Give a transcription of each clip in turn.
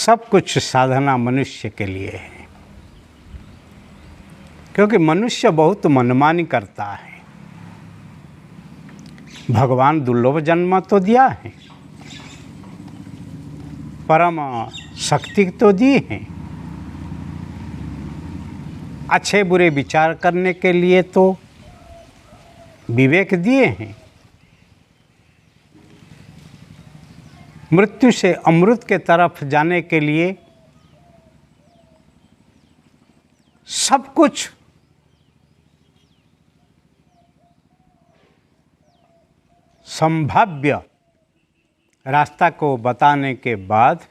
सब कुछ साधना मनुष्य के लिए है, क्योंकि मनुष्य बहुत मनमानी करता है। भगवान दुर्लभ जन्म तो दिया है, परम शक्ति तो दी है, अच्छे बुरे विचार करने के लिए तो विवेक दिए हैं, मृत्यु से अमृत के तरफ जाने के लिए सब कुछ संभाव्य रास्ता को बताने के बाद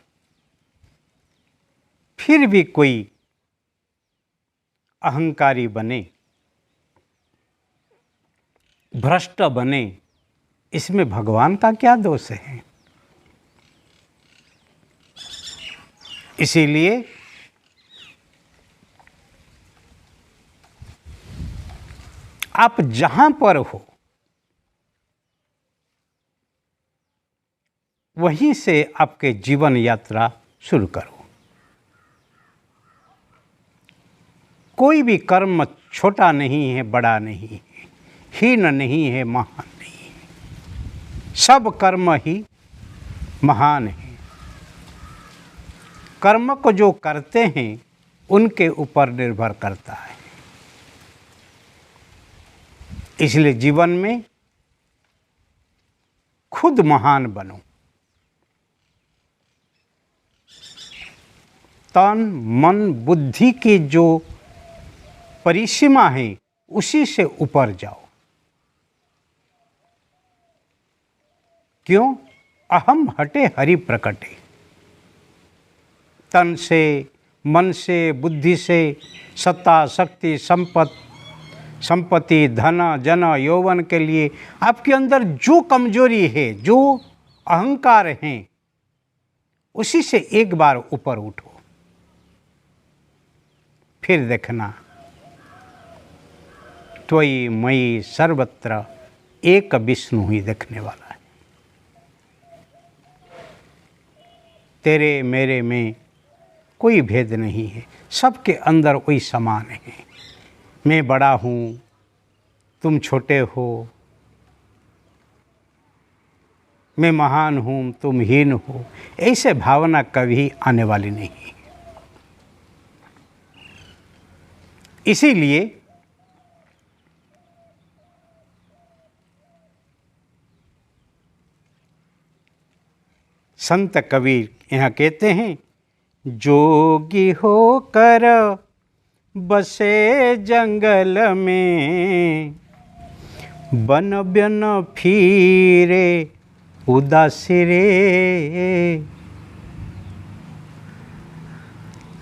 फिर भी कोई अहंकारी बने, भ्रष्ट बने, इसमें भगवान का क्या दोष है? इसीलिए आप जहां पर हो वहीं से आपके जीवन यात्रा शुरू करो। कोई भी कर्म छोटा नहीं है, बड़ा नहीं है, हीन नहीं है, महान नहीं है। सब कर्म ही महान है। कर्म को जो करते हैं उनके ऊपर निर्भर करता है। इसलिए जीवन में खुद महान बनो। तन मन बुद्धि की जो परिसीमा है उसी से ऊपर जाओ। क्यों? अहम हटे हरि प्रकटे। तन से, मन से, बुद्धि से, सत्ता, शक्ति, संपत्ति, धन, जन, यौवन के लिए आपके अंदर जो कमजोरी है, जो अहंकार है, उसी से एक बार ऊपर उठो। फिर देखना, त्वयि मयि सर्वत्र एक विष्णु ही देखने वाला है। तेरे मेरे में कोई भेद नहीं है, सबके अंदर वही समान है। मैं बड़ा हूँ, तुम छोटे हो, मैं महान हूँ, तुम हीन हो, ऐसे भावना कभी आने वाली नहीं है। इसीलिए संत कबीर यहाँ कहते हैं, जोगी होकर बसे जंगल में, बन बन फिरे उदासी रे।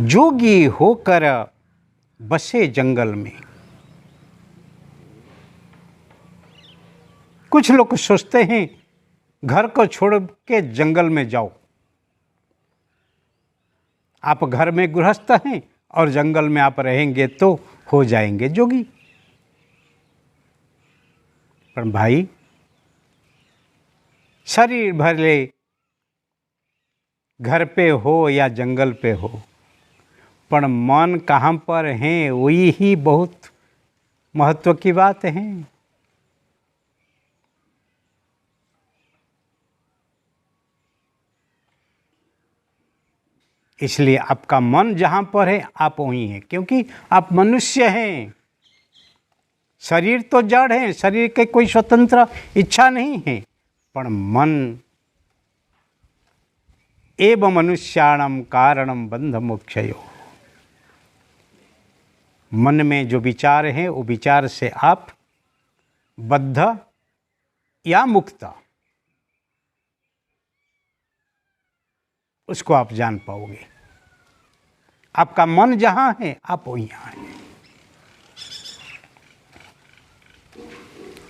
जोगी होकर बसे जंगल में। कुछ लोग सोचते हैं घर को छोड़ के जंगल में जाओ। आप घर में गृहस्थ हैं और जंगल में आप रहेंगे तो हो जाएंगे जोगी। पर भाई, शरीर भले घर पे हो या जंगल पे हो, पर मन कहाँ पर है वही ही बहुत महत्व की बात है। इसलिए आपका मन जहाँ पर है आप वहीं हैं, क्योंकि आप मनुष्य हैं। शरीर तो जड़ है, शरीर के कोई स्वतंत्र इच्छा नहीं है, पर मन एव मनुष्याणम कारणम बंध मोक्षयो। मन में जो विचार है वो विचार से आप बद्ध या मुक्त, उसको आप जान पाओगे। आपका मन जहाँ है आप वहीं हैं।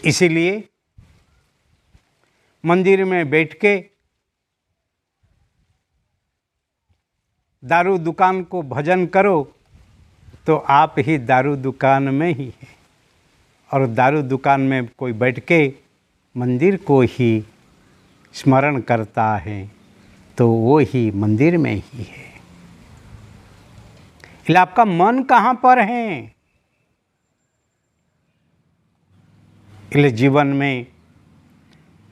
इसीलिए मंदिर में बैठ के दारू दुकान को भजन करो तो आप ही दारू दुकान में ही हैं, और दारू दुकान में कोई बैठ के मंदिर को ही स्मरण करता है तो वो ही मंदिर में ही है। इसलिए आपका मन कहाँ पर है? इसलिए जीवन में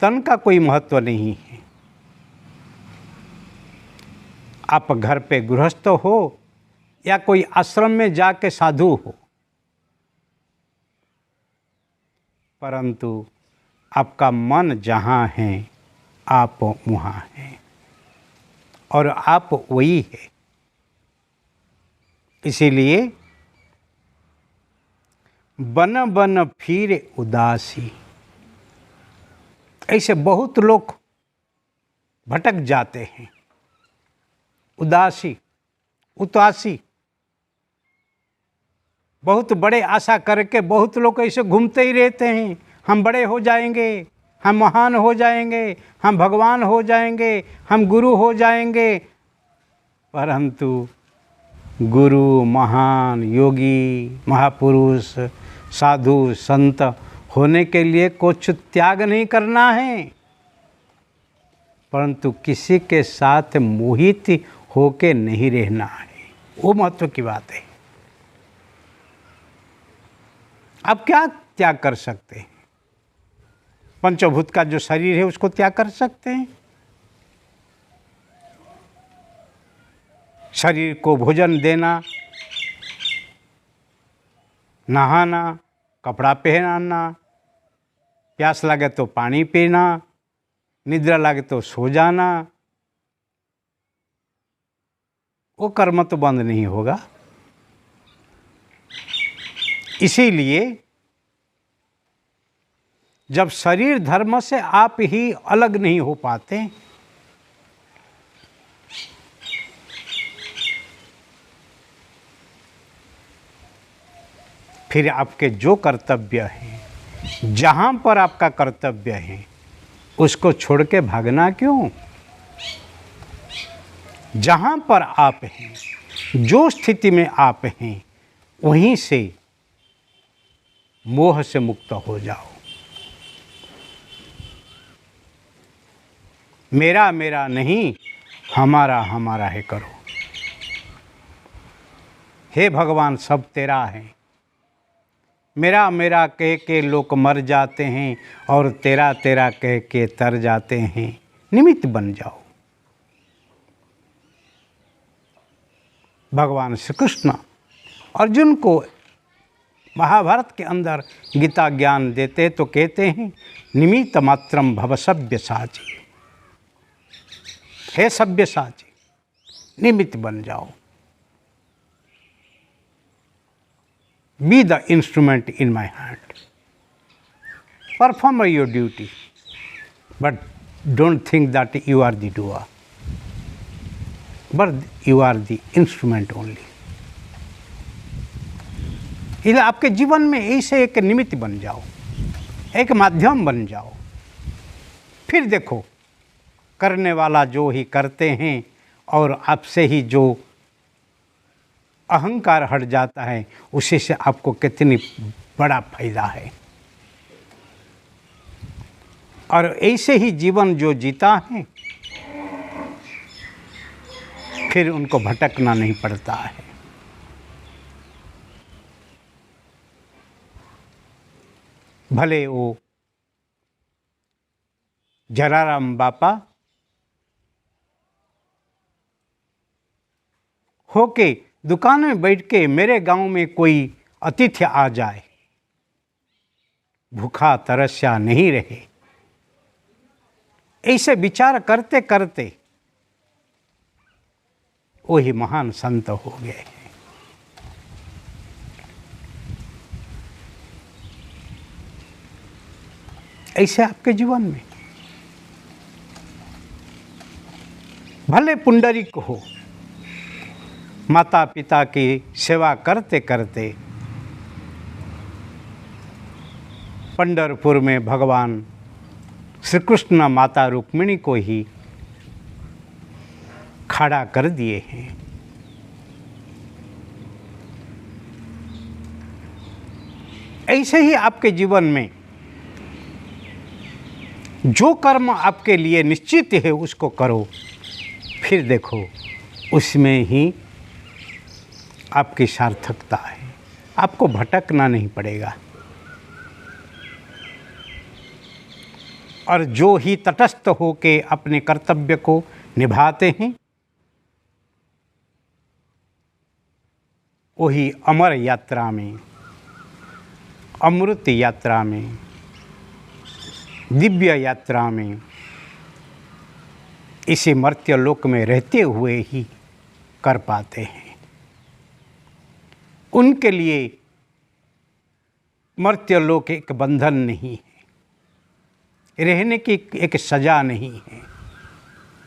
तन का कोई महत्व नहीं है। आप घर पे गृहस्थ हो या कोई आश्रम में जाके साधु हो, परंतु आपका मन जहाँ है आप वहाँ हैं और आप वही है। इसीलिए बन बन फिर उदासी, ऐसे बहुत लोग भटक जाते हैं। उदासी, उतासी, बहुत बड़े आशा करके बहुत लोग ऐसे घूमते ही रहते हैं। हम बड़े हो जाएंगे, हम महान हो जाएंगे, हम भगवान हो जाएंगे, हम गुरु हो जाएंगे, परंतु गुरु, महान, योगी, महापुरुष, साधु, संत होने के लिए कुछ त्याग नहीं करना है, परंतु किसी के साथ मोहित होके नहीं रहना है। वो महत्व की बात है। आप क्या त्याग कर सकते हैं? पंचभूत का जो शरीर है उसको त्याग कर सकते हैं? शरीर को भोजन देना, नहाना, कपड़ा पहनाना, प्यास लगे तो पानी पीना, निद्रा लगे तो सो जाना, वो कर्म तो बंद नहीं होगा। इसीलिए जब शरीर धर्म से आप ही अलग नहीं हो पाते, फिर आपके जो कर्तव्य हैं, जहाँ पर आपका कर्तव्य है, उसको छोड़ के भागना क्यों? जहाँ पर आप हैं, जो स्थिति में आप हैं, वहीं से मोह से मुक्त हो जाओ। मेरा मेरा नहीं, हमारा हमारा है करो। हे भगवान, सब तेरा है। मेरा मेरा कह के लोग मर जाते हैं और तेरा तेरा कह के तर जाते हैं। निमित्त बन जाओ। भगवान श्री कृष्ण अर्जुन को महाभारत के अंदर गीता ज्ञान देते तो कहते हैं, निमित्त मात्रम भव सव्यसाची। हे सव्यसाची, निमित्त बन जाओ। Be the instrument in my hand. Perform your duty, but don't think that you are the doer, but you are the instrument only. इसलिए आपके जीवन में ऐसे एक निमित्त बन जाओ, एक माध्यम बन जाओ। फिर देखो, करने वाला जो ही करते हैं और आपसे ही जो अहंकार हट जाता है, उसी से आपको कितनी बड़ा फायदा है। और ऐसे ही जीवन जो जीता है, फिर उनको भटकना नहीं पड़ता है। भले वो जलाराम बापा होके दुकान में बैठ के मेरे गांव में कोई अतिथि आ जाए, भूखा तरस्या नहीं रहे, ऐसे विचार करते करते वही महान संत हो गए हैं। ऐसे आपके जीवन में भले पुंडरीक हो, माता पिता की सेवा करते करते पंढरपुर में भगवान श्री कृष्ण माता रुक्मिणी को ही खड़ा कर दिए हैं। ऐसे ही आपके जीवन में जो कर्म आपके लिए निश्चित है उसको करो, फिर देखो उसमें ही आपकी सार्थकता है, आपको भटकना नहीं पड़ेगा। और जो ही तटस्थ होके अपने कर्तव्य को निभाते हैं वही अमर यात्रा में, अमृत यात्रा में, दिव्य यात्रा में, इसे मर्त्य लोक में रहते हुए ही कर पाते हैं। उनके लिए मर्त्य लोक एक बंधन नहीं है, रहने की एक सजा नहीं है।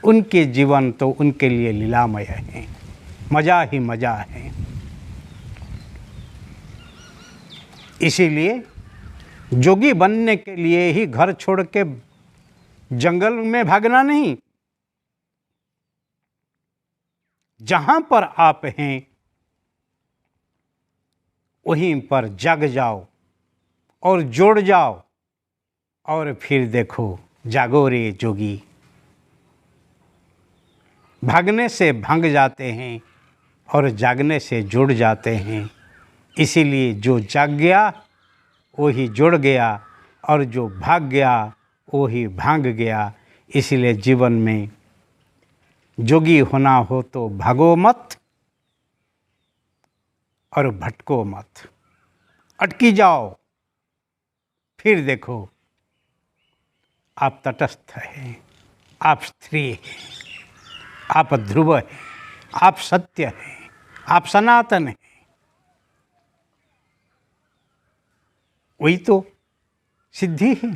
उनके जीवन तो उनके लिए लीलामय है, मज़ा ही मज़ा है। इसीलिए जोगी बनने के लिए ही घर छोड़ के जंगल में भागना नहीं, जहाँ पर आप हैं वहीं पर जग जाओ और जोड़ जाओ और फिर देखो जागो रे जोगी। भागने से भाग जाते हैं और जागने से जुड़ जाते हैं। इसीलिए जो जाग गया वो ही जुड़ गया और जो भाग गया वो ही भाग गया। इसलिए जीवन में जोगी होना हो तो भागो मत और भटको मत, अटकी जाओ। फिर देखो आप तटस्थ हैं, आप स्त्री हैं, आप ध्रुव हैं, आप सत्य हैं, आप सनातन हैं। वही तो सिद्धि है।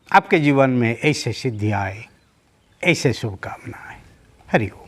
आपके जीवन में ऐसे सिद्धि आए, ऐसे शुभकामनाएं। हरि ओम।